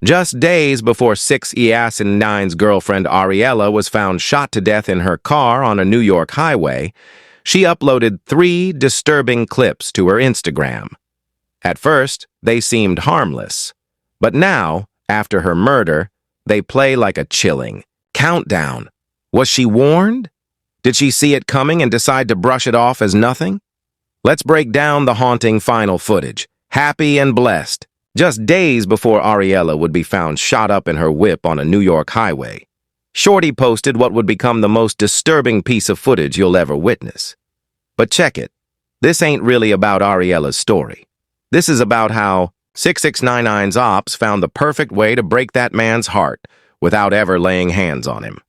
Just days before 6ix9ine's girlfriend Ariella was found shot to death in her car on a New York highway, she uploaded 3 disturbing clips to her Instagram. At first, they seemed harmless, but now, after her murder, they play like a chilling countdown. Was she warned? Did she see it coming and decide to brush it off as nothing? Let's break down the haunting final footage. Happy and blessed. Just days before Ariella would be found shot up in her whip on a New York highway, Shorty posted what would become the most disturbing piece of footage you'll ever witness. But check it. This ain't really about Ariella's story. This is about how 6ix9ine's ops found the perfect way to break that man's heart without ever laying hands on him.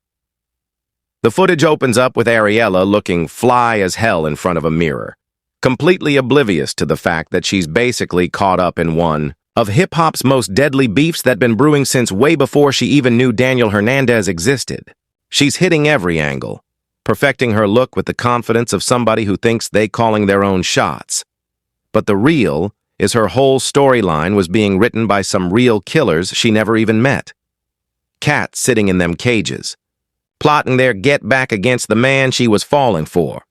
The footage opens up with Ariella looking fly as hell in front of a mirror, completely oblivious to the fact that she's basically caught up in one of hip-hop's most deadly beefs that been brewing since way before she even knew Daniel Hernandez existed. She's hitting every angle, perfecting her look with the confidence of somebody who thinks they calling their own shots. But the real is her whole storyline was being written by some real killers she never even met. Cats sitting in them cages, plotting their get back against the man she was falling for.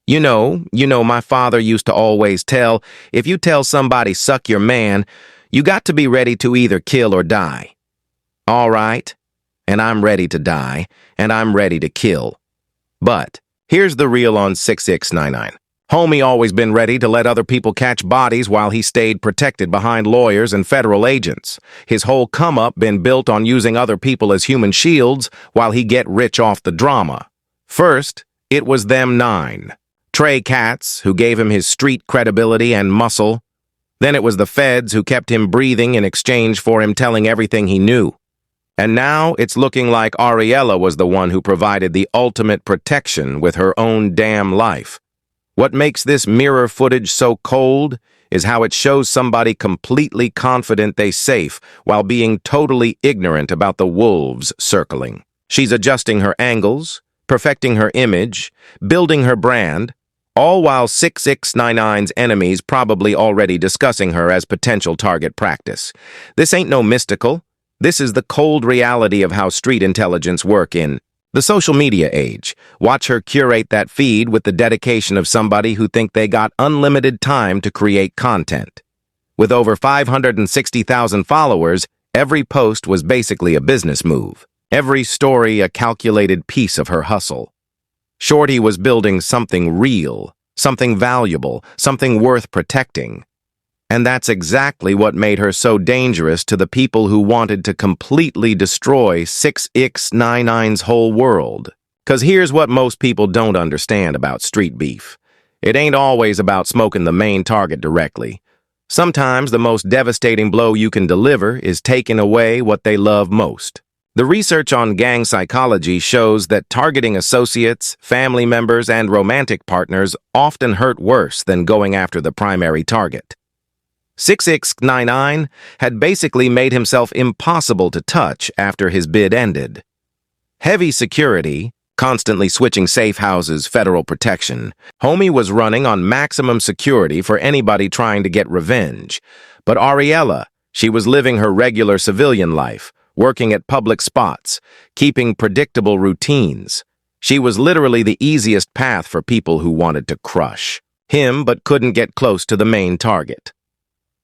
You know, my father used to always tell, if you tell somebody suck your man, you got to be ready to either kill or die. All right, and I'm ready to die, and I'm ready to kill. But here's the real on 6ix9ine. Homie always been ready to let other people catch bodies while he stayed protected behind lawyers and federal agents. His whole come-up been built on using other people as human shields while he get rich off the drama. First, it was them 9. Trey Cats, who gave him his street credibility and muscle. Then it was the feds who kept him breathing in exchange for him telling everything he knew. And now it's looking like Ariella was the one who provided the ultimate protection with her own damn life. What makes this mirror footage so cold is how it shows somebody completely confident they're safe while being totally ignorant about the wolves circling. She's adjusting her angles, perfecting her image, building her brand, all while 6ix9ine's enemies probably already discussing her as potential target practice. This ain't no mystical. This is the cold reality of how street intelligence work in the social media age. Watch her curate that feed with the dedication of somebody who think they got unlimited time to create content. With over 560,000 followers, every post was basically a business move. Every story a calculated piece of her hustle. Shorty was building something real, something valuable, something worth protecting. And that's exactly what made her so dangerous to the people who wanted to completely destroy 6ix9ine's whole world. 'Cause here's what most people don't understand about street beef. It ain't always about smoking the main target directly. Sometimes the most devastating blow you can deliver is taking away what they love most. The research on gang psychology shows that targeting associates, family members, and romantic partners often hurt worse than going after the primary target. 6ix9ine had basically made himself impossible to touch after his bid ended. Heavy security, constantly switching safe houses, federal protection. Homie was running on maximum security for anybody trying to get revenge. But Ariella, she was living her regular civilian life, working at public spots, keeping predictable routines. She was literally the easiest path for people who wanted to crush him but couldn't get close to the main target.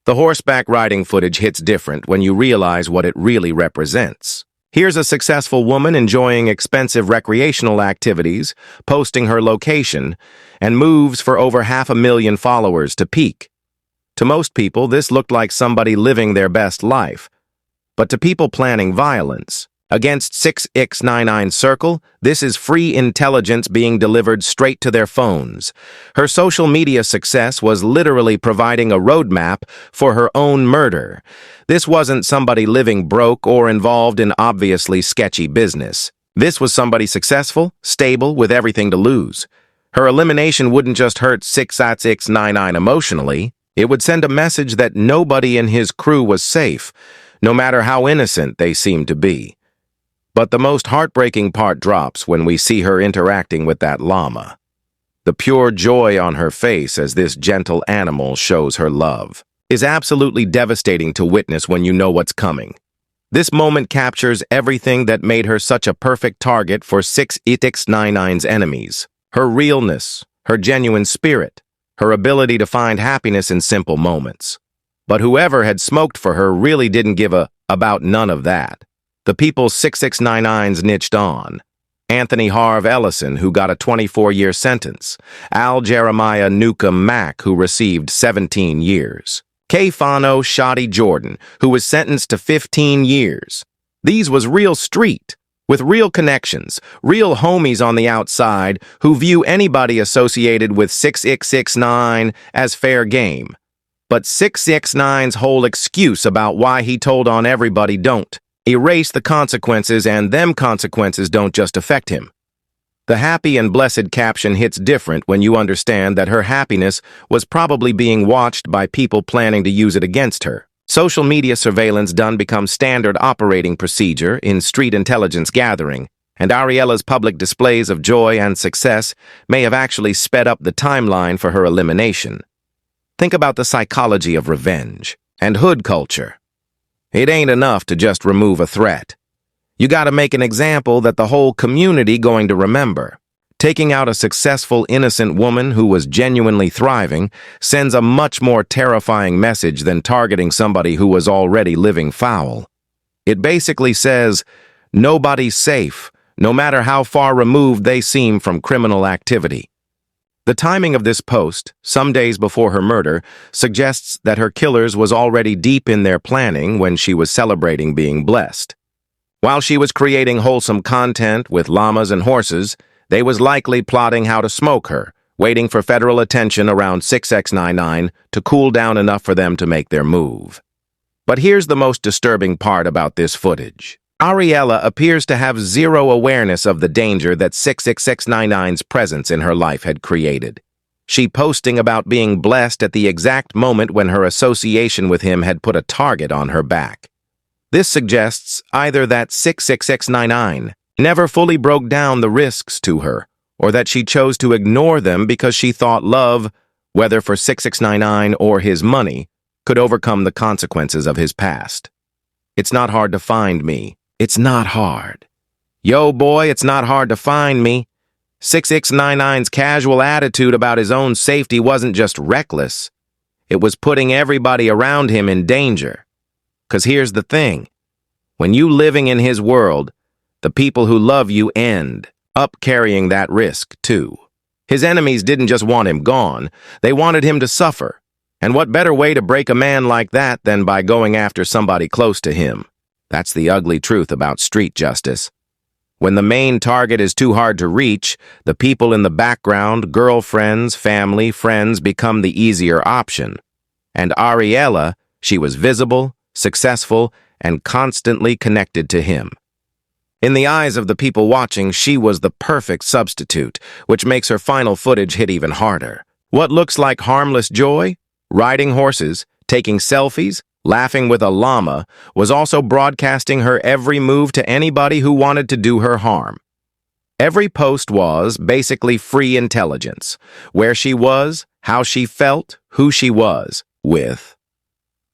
The horseback riding footage hits different when you realize what it really represents. Here's a successful woman enjoying expensive recreational activities, posting her location, and moves for over 500,000 followers to peak. To most people, this looked like somebody living their best life. But to people planning violence against 6ix9ine's circle, this is free intelligence being delivered straight to their phones. Her social media success was literally providing a roadmap for her own murder. This wasn't somebody living broke or involved in obviously sketchy business. This was somebody successful, stable, with everything to lose. Her elimination wouldn't just hurt 6ix9ine emotionally, it would send a message that nobody in his crew was safe, no matter how innocent they seemed to be. But the most heartbreaking part drops when we see her interacting with that llama. The pure joy on her face as this gentle animal shows her love is absolutely devastating to witness when you know what's coming. This moment captures everything that made her such a perfect target for 6ix9ine's enemies. Her realness, her genuine spirit, her ability to find happiness in simple moments. But whoever had smoked for her really didn't give a about none of that. The people 6ix9ine's niched on. Anthony Harv Ellison, who got a 24-year sentence. Al Jeremiah Newcomb Mack, who received 17 years. K-Fano Shoddy Jordan, who was sentenced to 15 years. These was real street, with real connections, real homies on the outside who view anybody associated with 6ix9ine as fair game. But 6ix9ine's whole excuse about why he told on everybody don't erase the consequences, and them consequences don't just affect him. The happy and blessed caption hits different when you understand that her happiness was probably being watched by people planning to use it against her. Social media surveillance done become standard operating procedure in street intelligence gathering, and Ariella's public displays of joy and success may have actually sped up the timeline for her elimination. Think about the psychology of revenge and hood culture. It ain't enough to just remove a threat. You gotta make an example that the whole community going to remember. Taking out a successful, innocent woman who was genuinely thriving sends a much more terrifying message than targeting somebody who was already living foul. It basically says, nobody's safe, no matter how far removed they seem from criminal activity. The timing of this post, some days before her murder, suggests that her killers was already deep in their planning when she was celebrating being blessed. While she was creating wholesome content with llamas and horses, they was likely plotting how to smoke her, waiting for federal attention around 6ix9ine to cool down enough for them to make their move. But here's the most disturbing part about this footage. Ariella appears to have zero awareness of the danger that 6ix9ine's presence in her life had created. She posting about being blessed at the exact moment when her association with him had put a target on her back. This suggests either that 6ix9ine never fully broke down the risks to her, or that she chose to ignore them because she thought love, whether for 6ix9ine or his money, could overcome the consequences of his past. It's not hard to find me. It's not hard. Yo, boy, it's not hard to find me. 6ix9ine's casual attitude about his own safety wasn't just reckless. It was putting everybody around him in danger. 'Cause here's the thing. When you living in his world, the people who love you end up carrying that risk, too. His enemies didn't just want him gone. They wanted him to suffer. And what better way to break a man like that than by going after somebody close to him? That's the ugly truth about street justice. When the main target is too hard to reach, the people in the background, girlfriends, family, friends, become the easier option. And Ariella, she was visible, successful, and constantly connected to him. In the eyes of the people watching, she was the perfect substitute, which makes her final footage hit even harder. What looks like harmless joy, riding horses, taking selfies, laughing with a llama, was also broadcasting her every move to anybody who wanted to do her harm. Every post was basically free intelligence, where she was, how she felt, who she was with.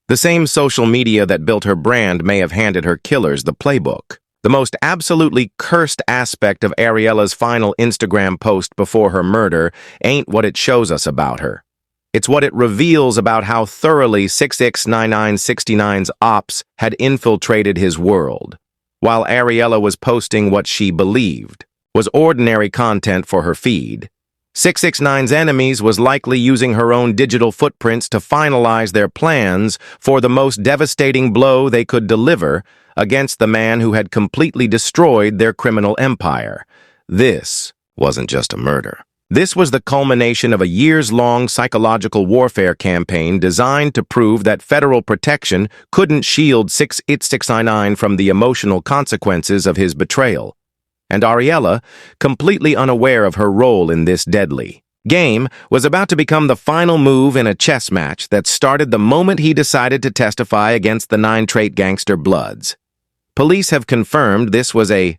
The same social media that built her brand may have handed her killers the playbook. The most absolutely cursed aspect of Ariella's final Instagram post before her murder ain't what it shows us about her. It's what it reveals about how thoroughly 6ix9ine's ops had infiltrated his world. While Ariella was posting what she believed was ordinary content for her feed, 6ix9ine's enemies was likely using her own digital footprints to finalize their plans for the most devastating blow they could deliver against the man who had completely destroyed their criminal empire. This wasn't just a murder. This was the culmination of a years-long psychological warfare campaign designed to prove that federal protection couldn't shield 6ix9ine from the emotional consequences of his betrayal. And Ariella, completely unaware of her role in this deadly game, was about to become the final move in a chess match that started the moment he decided to testify against the 9-trait gangster Bloods. Police have confirmed this was a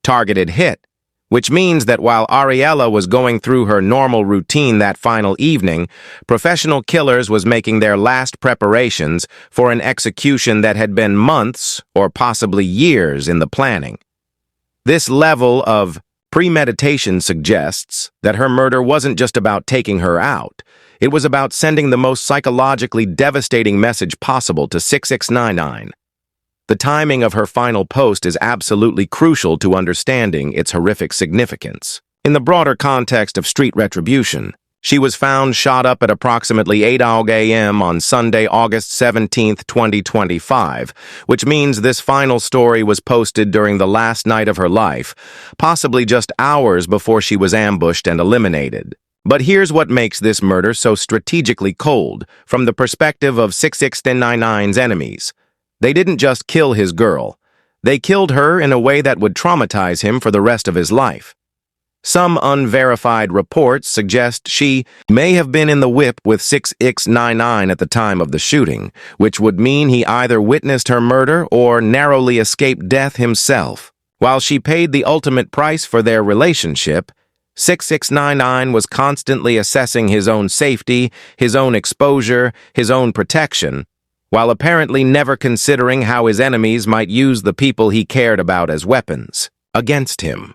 targeted hit, which means that while Ariella was going through her normal routine that final evening, professional killers was making their last preparations for an execution that had been months or possibly years in the planning. This level of premeditation suggests that her murder wasn't just about taking her out. It was about sending the most psychologically devastating message possible to 6ix9ine. The timing of her final post is absolutely crucial to understanding its horrific significance. In the broader context of street retribution, she was found shot up at approximately 8 a.m. on Sunday, August 17, 2025, which means this final story was posted during the last night of her life, possibly just hours before she was ambushed and eliminated. But here's what makes this murder so strategically cold from the perspective of 6ix9ine's enemies. They didn't just kill his girl. They killed her in a way that would traumatize him for the rest of his life. Some unverified reports suggest she may have been in the whip with 6ix9ine at the time of the shooting, which would mean he either witnessed her murder or narrowly escaped death himself. While she paid the ultimate price for their relationship, 6ix9ine was constantly assessing his own safety, his own exposure, his own protection, while apparently never considering how his enemies might use the people he cared about as weapons against him.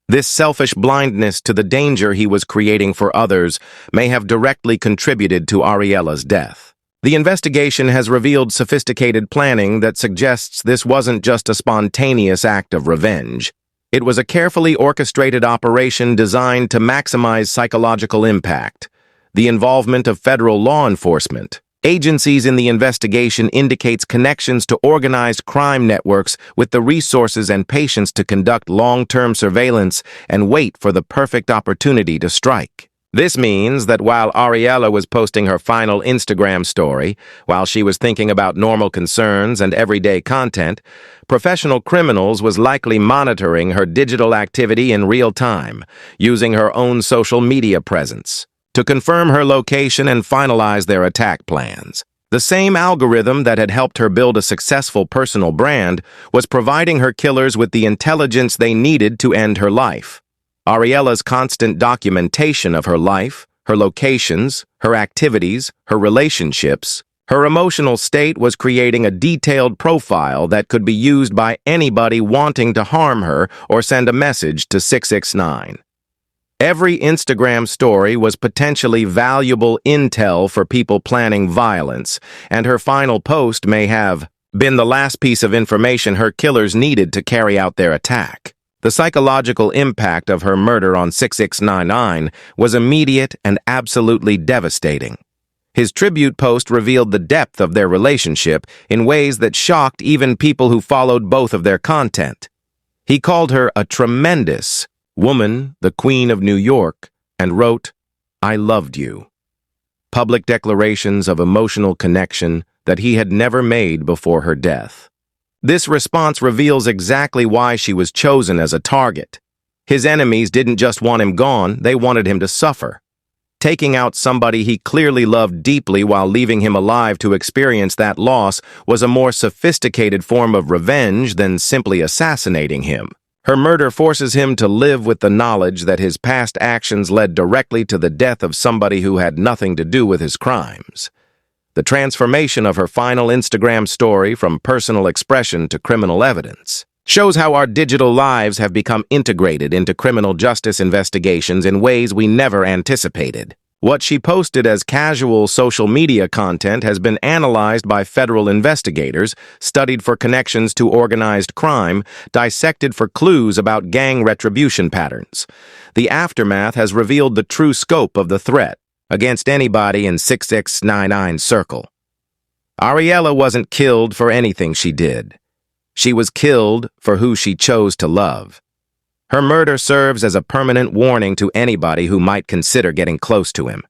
This selfish blindness to the danger he was creating for others may have directly contributed to Ariella's death. The investigation has revealed sophisticated planning that suggests this wasn't just a spontaneous act of revenge. It was a carefully orchestrated operation designed to maximize psychological impact. The involvement of federal law enforcement agencies in the investigation indicates connections to organized crime networks with the resources and patience to conduct long-term surveillance and wait for the perfect opportunity to strike. This means that while Ariella was posting her final Instagram story, while she was thinking about normal concerns and everyday content, professional criminals was likely monitoring her digital activity in real time, using her own social media presence to confirm her location and finalize their attack plans. The same algorithm that had helped her build a successful personal brand was providing her killers with the intelligence they needed to end her life. Ariella's constant documentation of her life, her locations, her activities, her relationships, her emotional state was creating a detailed profile that could be used by anybody wanting to harm her or send a message to 6ix9ine. Every Instagram story was potentially valuable intel for people planning violence, and her final post may have been the last piece of information her killers needed to carry out their attack. The psychological impact of her murder on 6ix9ine was immediate and absolutely devastating. His tribute post revealed the depth of their relationship in ways that shocked even people who followed both of their content. He called her a tremendous woman, the Queen of New York, and wrote, "I loved you." Public declarations of emotional connection that he had never made before her death. This response reveals exactly why she was chosen as a target. His enemies didn't just want him gone, they wanted him to suffer. Taking out somebody he clearly loved deeply while leaving him alive to experience that loss was a more sophisticated form of revenge than simply assassinating him. Her murder forces him to live with the knowledge that his past actions led directly to the death of somebody who had nothing to do with his crimes. The transformation of her final Instagram story from personal expression to criminal evidence shows how our digital lives have become integrated into criminal justice investigations in ways we never anticipated. What she posted as casual social media content has been analyzed by federal investigators, studied for connections to organized crime, dissected for clues about gang retribution patterns. The aftermath has revealed the true scope of the threat against anybody in 6ix9ine's circle. Ariella wasn't killed for anything she did. She was killed for who she chose to love. Her murder serves as a permanent warning to anybody who might consider getting close to him.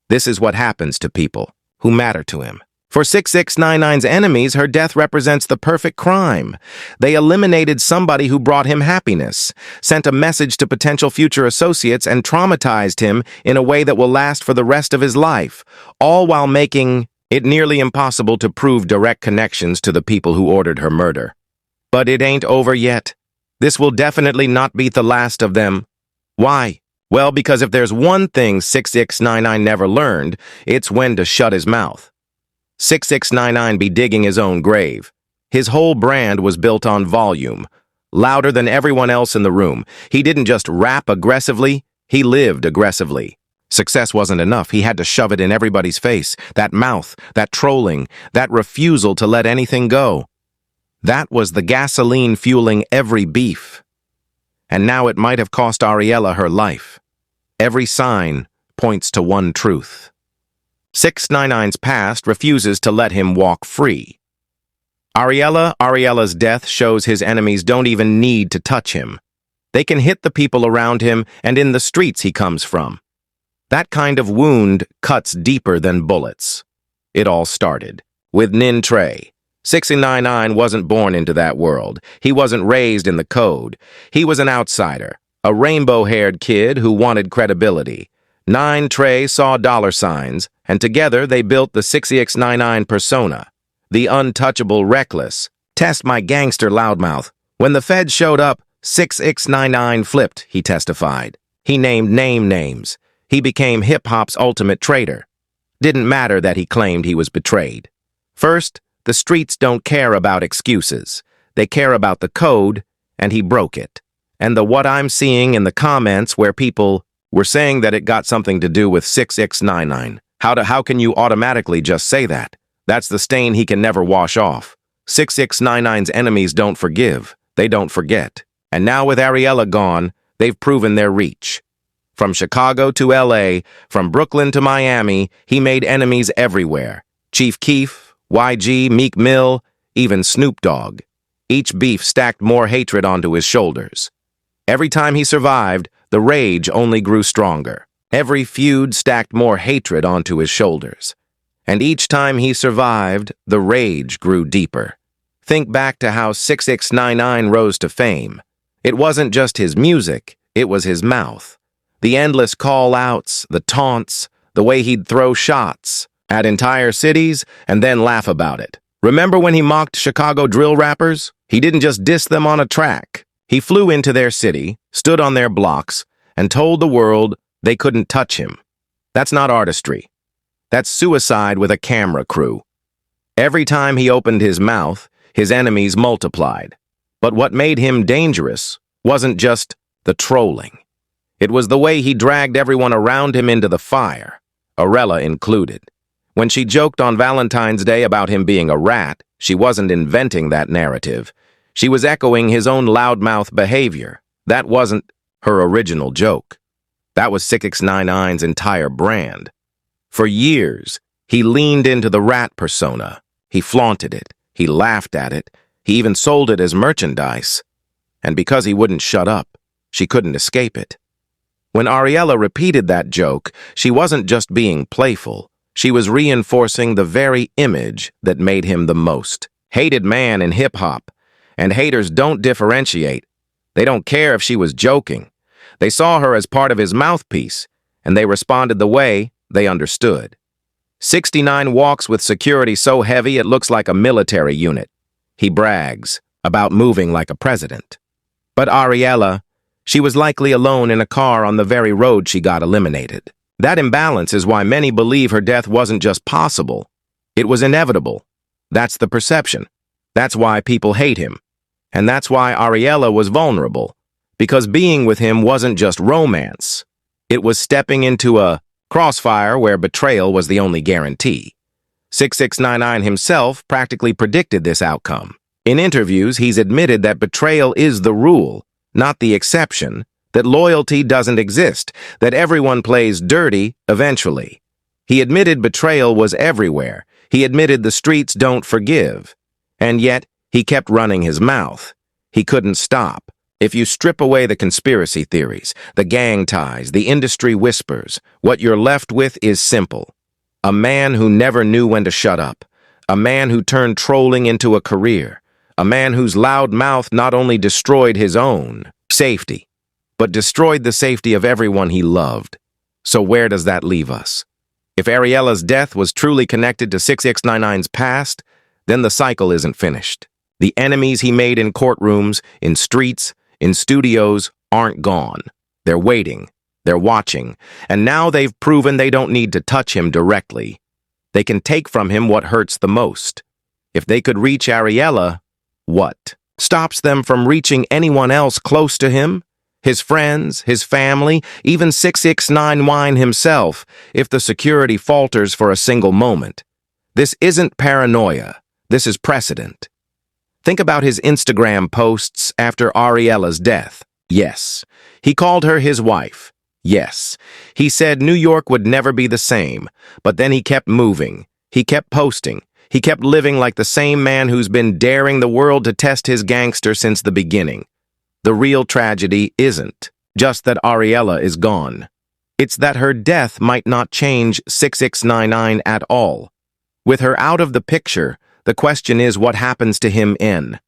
This is what happens to people who matter to him. For 6ix9ine's enemies, her death represents the perfect crime. They eliminated somebody who brought him happiness, sent a message to potential future associates, and traumatized him in a way that will last for the rest of his life, all while making it nearly impossible to prove direct connections to the people who ordered her murder. But it ain't over yet. This will definitely not be the last of them. Why? Well, because if there's one thing 6ix9ine never learned, it's when to shut his mouth. 6ix9ine be digging his own grave. His whole brand was built on volume. Louder than everyone else in the room. He didn't just rap aggressively, he lived aggressively. Success wasn't enough. He had to shove it in everybody's face. That mouth, that trolling, that refusal to let anything go. That was the gasoline fueling every beef. And now it might have cost Ariella her life. Every sign points to one truth. 6ix9ine's past refuses to let him walk free. Ariella's death shows his enemies don't even need to touch him. They can hit the people around him and in the streets he comes from. That kind of wound cuts deeper than bullets. It all started with Nin Trey. 6ix9ine wasn't born into that world. He wasn't raised in the code. He was an outsider, a rainbow-haired kid who wanted credibility. Nin Trey saw dollar signs, and together they built the 6ix9ine persona. The untouchable reckless. Test my gangster loudmouth. When the feds showed up, 6ix9ine flipped, he testified. He named names. He became hip-hop's ultimate traitor. Didn't matter that he claimed he was betrayed. First, the streets don't care about excuses. They care about the code, and he broke it. And what I'm seeing in the comments where people were saying that it got something to do with 6ix9ine. How can you automatically just say that? That's the stain he can never wash off. 6ix9ine's enemies don't forgive. They don't forget. And now with Ariella gone, they've proven their reach. From Chicago to LA, from Brooklyn to Miami, he made enemies everywhere. Chief Keef, YG, Meek Mill, even Snoop Dogg. Each beef stacked more hatred onto his shoulders. Every time he survived, the rage only grew stronger. Every feud stacked more hatred onto his shoulders. And each time he survived, the rage grew deeper. Think back to how 6ix9ine rose to fame. It wasn't just his music, it was his mouth. The endless call-outs, the taunts, the way he'd throw shots at entire cities and then laugh about it. Remember when he mocked Chicago drill rappers? He didn't just diss them on a track. He flew into their city, stood on their blocks, and told the world they couldn't touch him. That's not artistry. That's suicide with a camera crew. Every time he opened his mouth, his enemies multiplied. But what made him dangerous wasn't just the trolling. It was the way he dragged everyone around him into the fire, Ariella included. When she joked on Valentine's Day about him being a rat, she wasn't inventing that narrative. She was echoing his own loudmouth behavior. That wasn't her original joke. That was 6ix9ine's entire brand. For years, he leaned into the rat persona. He flaunted it. He laughed at it. He even sold it as merchandise. And because he wouldn't shut up, she couldn't escape it. When Ariella repeated that joke, she wasn't just being playful. She was reinforcing the very image that made him the most hated man in hip-hop. And haters don't differentiate. They don't care if she was joking. They saw her as part of his mouthpiece, and they responded the way they understood. 6ix9ine walks with security so heavy it looks like a military unit. He brags about moving like a president. But Ariella, she was likely alone in a car on the very road she got eliminated. That imbalance is why many believe her death wasn't just possible. It was inevitable. That's the perception. That's why people hate him. And that's why Ariella was vulnerable. Because being with him wasn't just romance. It was stepping into a crossfire where betrayal was the only guarantee. 6ix9ine himself practically predicted this outcome. In interviews, he's admitted that betrayal is the rule, not the exception, that loyalty doesn't exist, that everyone plays dirty eventually. He admitted betrayal was everywhere. He admitted the streets don't forgive. And yet, he kept running his mouth. He couldn't stop. If you strip away the conspiracy theories, the gang ties, the industry whispers, what you're left with is simple. A man who never knew when to shut up. A man who turned trolling into a career. A man whose loud mouth not only destroyed his own safety, but destroyed the safety of everyone he loved. So where does that leave us? If Ariella's death was truly connected to 6ix9ine's past, then the cycle isn't finished. The enemies he made in courtrooms, in streets, in studios aren't gone. They're waiting. They're watching. And now they've proven they don't need to touch him directly. They can take from him what hurts the most. If they could reach Ariella, what stops them from reaching anyone else close to him? His friends, his family, even 6ix9ine himself, if the security falters for a single moment. This isn't paranoia. This is precedent. Think about his Instagram posts after Ariella's death. Yes. He called her his wife. Yes. He said New York would never be the same, but then he kept moving. He kept posting. He kept living like the same man who's been daring the world to test his gangster since the beginning. The real tragedy isn't just that Ariella is gone. It's that her death might not change 6ix9ine at all. With her out of the picture, the question is what happens to him in.